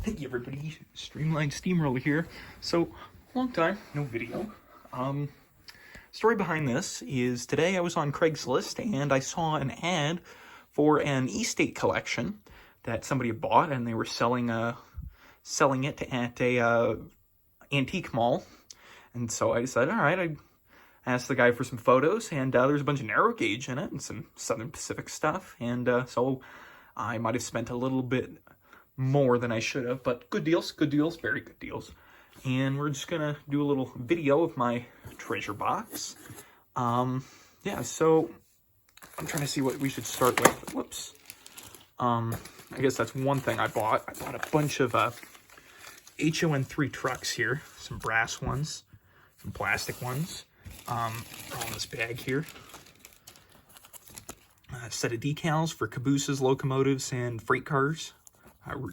Hey everybody, Streamlined Steamroller here. So, long time, no video. Story behind this is today I was on Craigslist and I saw an ad for an estate collection that somebody had bought, and they were selling it at a antique mall. And so I decided, all right, I asked the guy for some photos, and there's a bunch of narrow gauge in it and some Southern Pacific stuff. And so I might have spent a little bit more than I should have, but good deals, very good deals. And we're just gonna do a little video of my treasure box. Yeah, so I'm trying to see what we should start with. Whoops. I guess that's one thing I bought. I bought a bunch of HOn3 trucks here, some brass ones, some plastic ones, all in this bag here. A set of decals for Cabooses, locomotives, and freight cars.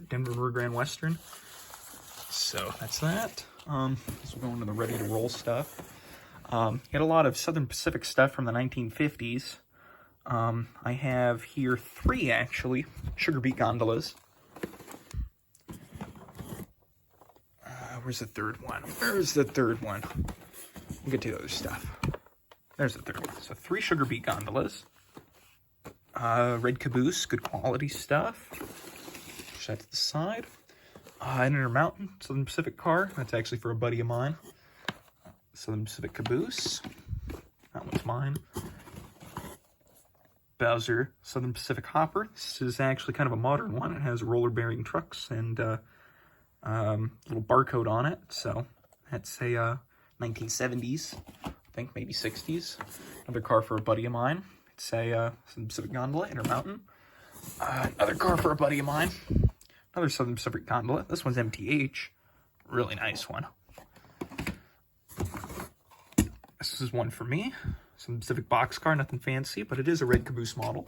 Denver Grand Western. So that's that. This will go into the ready to roll stuff. Got a lot of Southern Pacific stuff from the 1950s. I have here 3 actually sugar beet gondolas. Where's the third one? Where's the third one? We'll get to the other stuff. There's the third one. So 3 sugar beet gondolas. Red Caboose, good quality stuff. Push that to the side. Intermountain, Southern Pacific car. That's actually for a buddy of mine. Southern Pacific Caboose. That one's mine. Bowser, Southern Pacific hopper. This is actually kind of a modern one. It has roller bearing trucks and little barcode on it. So that's a 1970s, I think, maybe 60s. Another car for a buddy of mine. It's a Southern Pacific gondola, Intermountain. Another car for a buddy of mine. Another Southern Pacific gondola. This one's MTH. Really nice one. This is one for me. Some Pacific boxcar, nothing fancy, but it is a red Caboose model.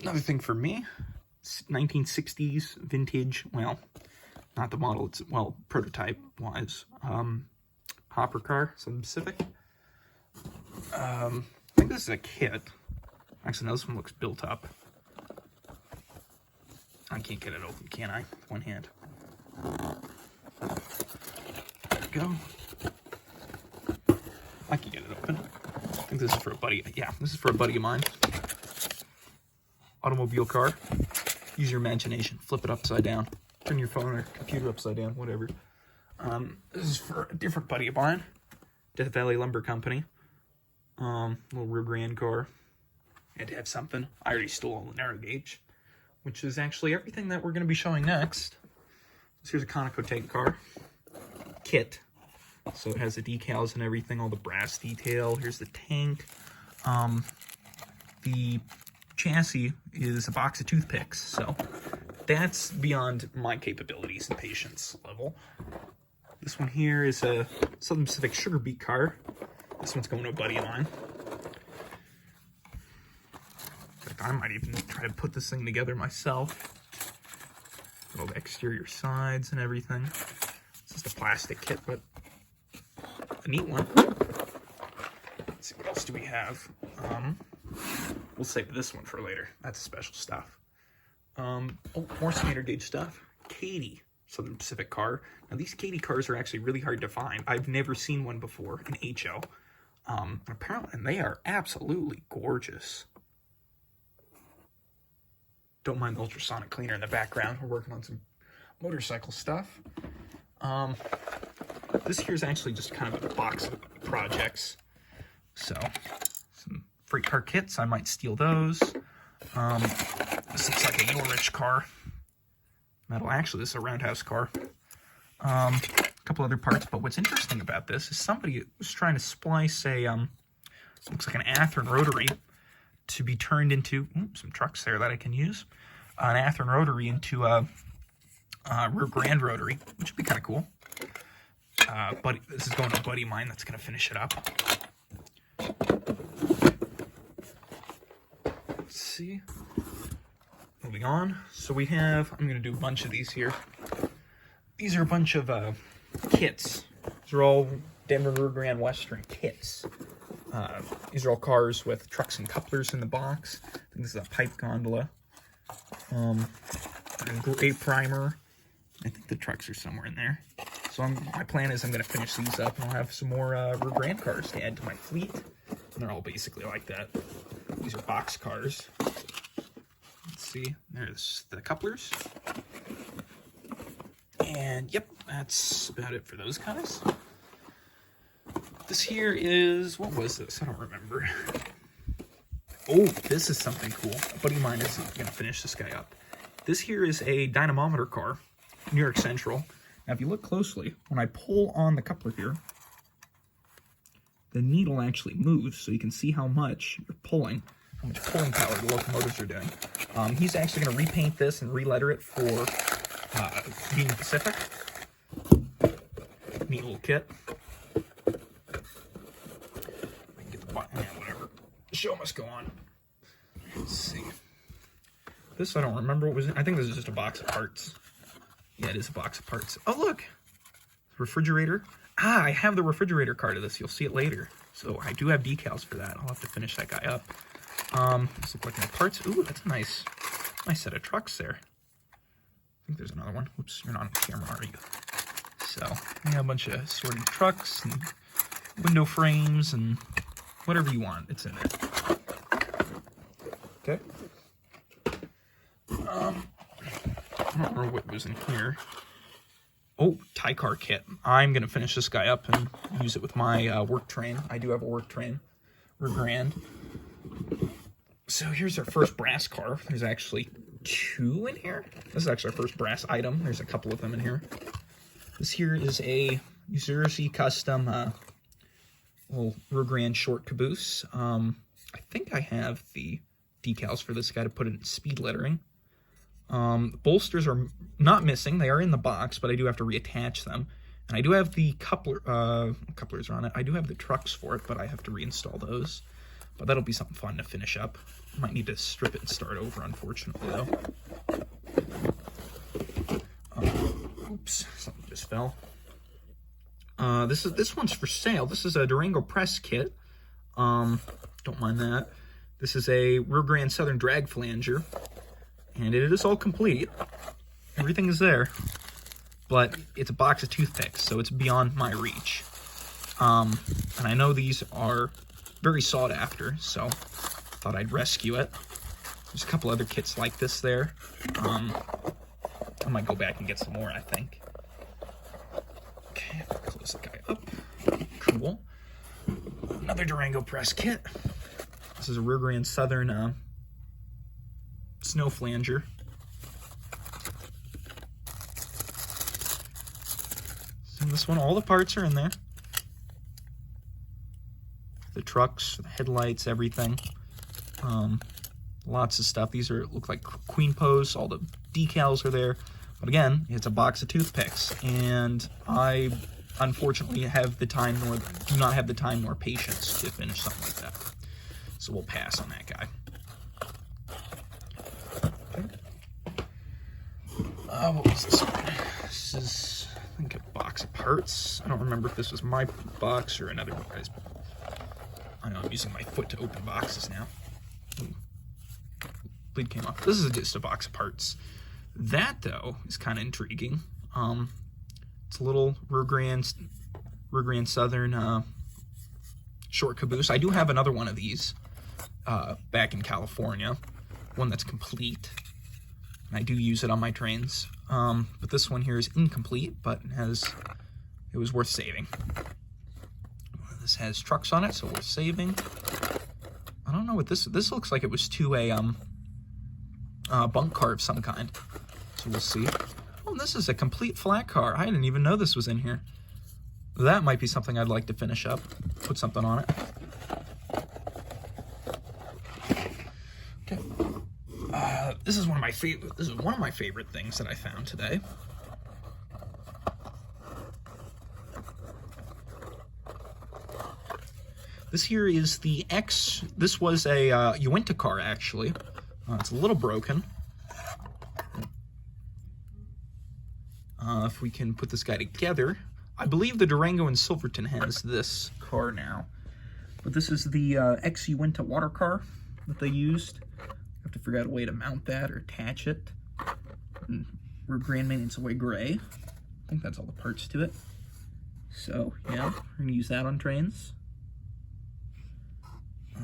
Another thing for me, 1960s vintage, well, not the model, it's, well, prototype-wise, hopper car, Southern Pacific. I think this is a kit. Actually, no, this one looks built up. I can't get it open, can I? One hand. There we go. I can get it open. I think this is for a buddy. Yeah, this is for a buddy of mine. Automobile car. Use your imagination. Flip it upside down. Turn your phone or computer upside down, whatever. This is for a different buddy of mine. Death Valley Lumber Company. Little Rio Grande car. Had to have something. I already stole all the narrow gauge, which is actually everything that we're going to be showing next. So here's a Conoco tank car kit. So it has the decals and everything, all the brass detail. Here's the tank. The chassis is a box of toothpicks, so that's beyond my capabilities and patience level. This one here is a Southern Pacific sugar beet car. This one's going to a buddy of mine. I might even try to put this thing together myself. All the exterior sides and everything. It's just a plastic kit, but a neat one. Let's see, what else do we have? We'll save this one for later. That's special stuff. Oh, more standard gauge stuff. Katy, Southern Pacific car. Now, these Katy cars are actually really hard to find. I've never seen one before, an HO. Apparently, and they are absolutely gorgeous. Don't mind the ultrasonic cleaner in the background. We're working on some motorcycle stuff. This here is actually just kind of a box of projects. So, some freight car kits. I might steal those. This looks like a Yorich car. Metal. Actually, this is a roundhouse car. A couple other parts. But what's interesting about this is somebody was trying to splice a, looks like an Athearn rotary to be turned into, some trucks there that I can use, an Athearn rotary into a Rio Grande rotary, which would be kind of cool. But this is going to a buddy of mine that's going to finish it up. Let's see. Moving on. So we have, I'm going to do a bunch of these here. These are a bunch of kits. These are all Denver Rio Grande Western kits. These are all cars with trucks and couplers in the box. I think this is a pipe gondola. gray primer. I think the trucks are somewhere in there. So my plan is I'm going to finish these up, and I'll have some more Grande cars to add to my fleet. And they're all basically like that. These are box cars. Let's see. There's the couplers. And yep, that's about it for those guys. This here is, what was this? I don't remember. Oh, this is something cool. A buddy of mine is going to finish this guy up. This here is a Dynamometer car, New York Central. Now, if you look closely, when I pull on the coupler here, the needle actually moves, so you can see how much you're pulling, how much pulling power the locomotives are doing. He's actually going to repaint this and re-letter it for Union Pacific. Neat little kit. I can get the button, yeah, whatever. The show must go on. Let's see. This I don't remember what was in. I think this is just a box of parts. Yeah, it is a box of parts. Oh, look! Refrigerator. Ah, I have the refrigerator card of this. You'll see it later. So I do have decals for that. I'll have to finish that guy up. This looks like my parts. Ooh, that's a nice set of trucks there. I think there's another one. Oops, you're not on camera, are you? So, we have a bunch of sorted trucks and window frames and whatever you want. It's in there. Okay. I don't remember what was in here. Oh, tie car kit. I'm going to finish this guy up and use it with my work train. I do have a work train. We're Grande. So here's our first brass car. There's actually 2 in here. This is actually our first brass item. There's a couple of them in here. This here is a New Jersey custom little Grande short caboose. I think I have the decals for this guy to put it in speed lettering. Bolsters are not missing. They are in the box, but I do have to reattach them. And I do have the couplers on it. I do have the trucks for it, but I have to reinstall those. But that'll be something fun to finish up. Might need to strip it and start over, unfortunately, though. Oops, something just fell. This one's for sale. This is a Durango press kit. Don't mind that. This is a Rio Grande Southern drag flanger. And it is all complete. Everything is there. But it's a box of toothpicks, so it's beyond my reach. And I know these are very sought after, so thought I'd rescue it. There's a couple other kits like this there. I might go back and get some more, I think. Okay, close the guy up. Cool. Another Durango press kit. This is a Rio Grande Southern snow flanger. So this one, all the parts are in there. The trucks, the headlights, everything. Lots of stuff. These look like queen posts. All the decals are there. But again, it's a box of toothpicks, and I unfortunately do not have the time nor patience to finish something like that. So we'll pass on that guy. What was this one? This is, I think, a box of parts. I don't remember if this was my box or another guy's. I know I'm using my foot to open boxes now. Ooh. Bleed came off. This is just a box of parts. That, though, is kind of intriguing. It's a little Rio Grande Southern short caboose. I do have another one of these back in California, one that's complete. And I do use it on my trains. But this one here is incomplete, but it was worth saving. This has trucks on it, so worth saving. I don't know what this looks like. It was to a bunk car of some kind. So we'll see. Oh, this is a complete flat car. I didn't even know this was in here. That might be something I'd like to finish up. Put something on it. Okay. This is one of my favorite things that I found today. This here is the this was a Uinta car, actually. It's a little broken. If we can put this guy together. I believe the Durango in Silverton has this car now. But this is the Uinta water car that they used. I have to figure out a way to mount that or attach it. We're Grande maintenance away gray. I think that's all the parts to it. So yeah, we're gonna use that on trains.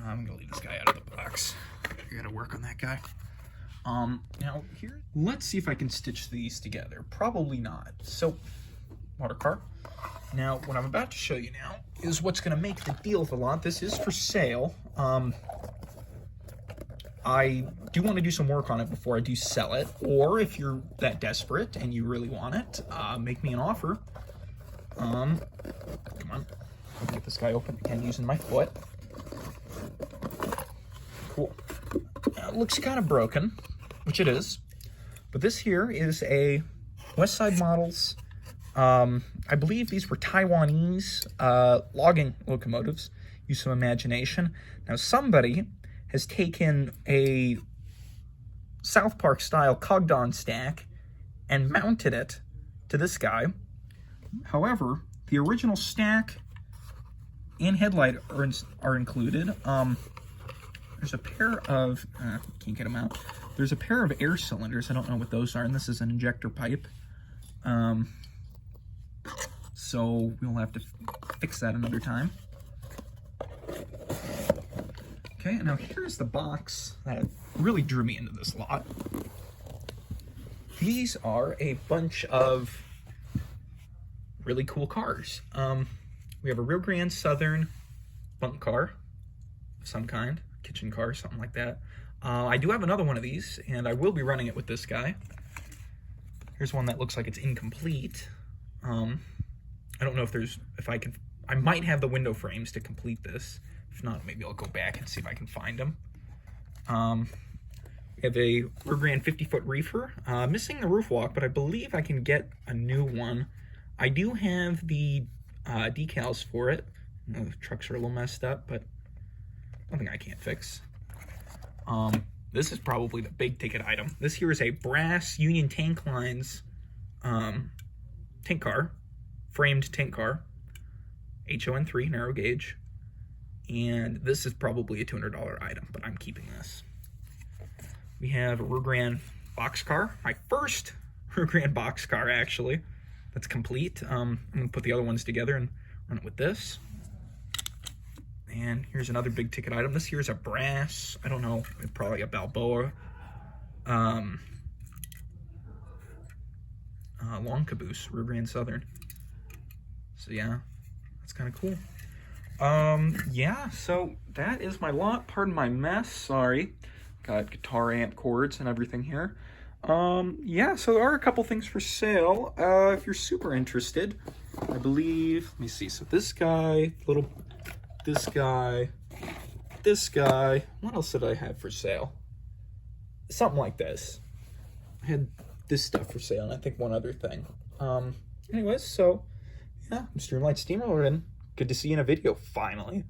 I'm gonna leave this guy out of the box. I gotta work on that guy. Now here, let's see if I can stitch these together. Probably not. So, water car. Now, what I'm about to show you now is what's gonna make the deal with a lot. This is for sale. I do want to do some work on it before I do sell it, or if you're that desperate and you really want it, make me an offer. Come on, let me get this guy open again using my foot. Cool. It looks kind of broken, which it is, but this here is a West Side Models. I believe these were Taiwanese logging locomotives. Use some imagination. Now somebody has taken a South Park style Cogdon stack and mounted it to this guy. However, the original stack and headlight are included. There's a pair of, can't get them out. There's a pair of air cylinders. I don't know what those are, and this is an injector pipe. So we'll have to fix that another time. Okay, now here's the box that really drew me into this lot. These are a bunch of really cool cars. We have a real Grand Southern bunk car of some kind, kitchen car, something like that. I do have another one of these, and I will be running it with this guy. Here's one that looks like it's incomplete. I don't know if I might have the window frames to complete this. If not, maybe I'll go back and see if I can find them. We have a rear Grand 50-foot reefer. Missing the roof walk, but I believe I can get a new one. I do have the decals for it. The trucks are a little messed up, but nothing I can't fix. This is probably the big ticket item. This here is a brass Union Tank Lines tank car, framed tank car, HOn3 narrow gauge. And this is probably a $200 item, but I'm keeping this. We have a rear Grand box car, my first rear Grand box car actually, that's complete. I'm gonna put the other ones together and run it with this. And here's another big ticket item. This here is a brass, I don't know, probably a Balboa, long Caboose, rear Grand Southern. So yeah, that's kind of cool. Yeah, so that is my lot. Pardon my mess, sorry. Got guitar amp cords and everything here. Yeah, so there are a couple things for sale. If you're super interested, I believe, let me see. So this guy, this guy. What else did I have for sale? Something like this. I had this stuff for sale, and I think one other thing. Anyways, so yeah, I'm Streamline Steamroller, and good to see you in a video, finally.